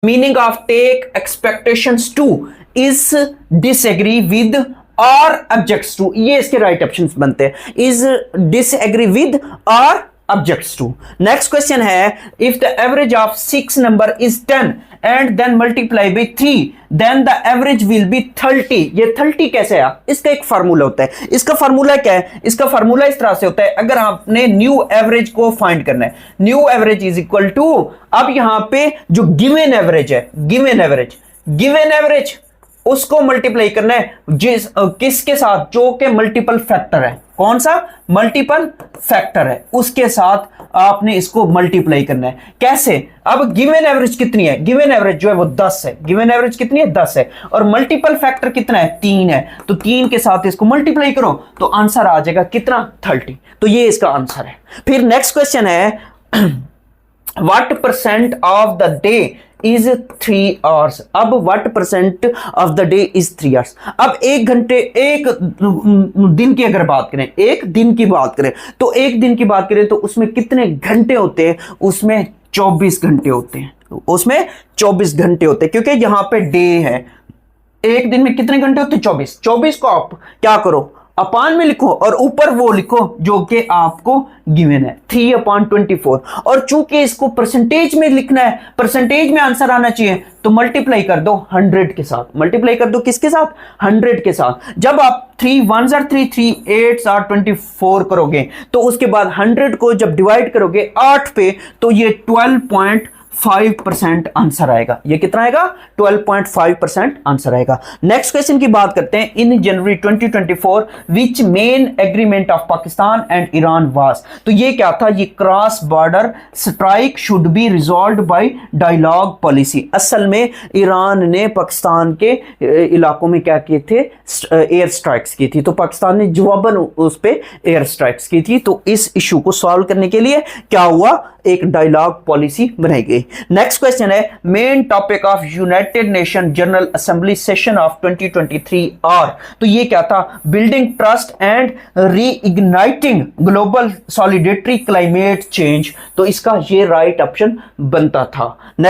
Meaning of take expectations to is disagree with or objects to, ये इसके right options बनते हैं, is disagree with or objects to. Next question है, if the average of 6 number is 10 and then multiply by 3 then the average will be 30। ये 30 कैसे आया? इसका एक फार्मूला होता है। इसका फार्मूला क्या है? इसका फार्मूला इस तरह से होता है, अगर आपने न्यू एवरेज को फाइंड करना है, new average is equal to, अब यहां पे जो गिवन एवरेज है, गिवन एवरेज उसको मल्टीप्लाई करना है किसके साथ? जो के मल्टीपल फैक्टर है। कौन सा? मल्टीपल फैक्टर है, उसके साथ आपने इसको मल्टीप्लाई करना है। कैसे? अब गिवन एवरेज कितनी है? गिवन एवरेज जो है वो 10 है। गिवन एवरेज कितनी है? 10 है। और मल्टीपल फैक्टर कितना है? 3 है। तो 3 के साथ इसको मल्टीप्लाई करो तो आंसर आ जाएगा कितना? 30। तो ये इसका आंसर है। फिर नेक्स्ट क्वेश्चन है, what percent of the day is 3 hours. अब what percent of the day is 3 hours. अब एक घंटे, एक दिन की अगर बात करें, एक दिन की बात करें तो एक दिन की बात करें तो उसमें कितने घंटे होते हैं? उसमें 24 घंटे होते हैं। उसमें 24 घंटे होते हैं, क्योंकि यहां पे डे है। एक दिन में कितने घंटे होते हैं? 24। 24 को आप क्या करो, अपान में लिखो और ऊपर वो लिखो जो कि आपको गिवन है, 3/24। और चूंकि इसको परसेंटेज में लिखना है, परसेंटेज में आंसर आना चाहिए, तो मल्टीप्लाई कर दो 100 के साथ। मल्टीप्लाई कर दो किसके साथ? 100 के साथ। जब आप 3 1s are 3 3 8s are 24 करोगे तो उसके बाद 100 को जब डिवाइड करोगे 8 पे तो ये 12.5% आंसर आएगा। ये कितना आएगा? 12.5% आंसर आएगा। नेक्स्ट क्वेश्चन की बात करते हैं, in January 2024 which main agreement of Pakistan and Iran was. तो ये क्या था? ये cross border strike should be resolved by dialogue policy. असल में ईरान ने पाकिस्तान के इलाकों में क्या किए थे? एयर स्ट्राइक्स की थी। तो पाकिस्तान ने जवाबन उस पर एयर स्ट्राइक्स की थी। तो इस इशू को सॉल्व करने के लिए क्या हुआ? एक डायलॉग पॉलिसी बनाई गई। नेक्स्ट क्वेश्चन है, main topic of United Nation General Assembly session of 2023 और, तो ये क्या था? Building trust and reigniting global solidarity climate change. तो इसका ये राइट ऑप्शन बनता था।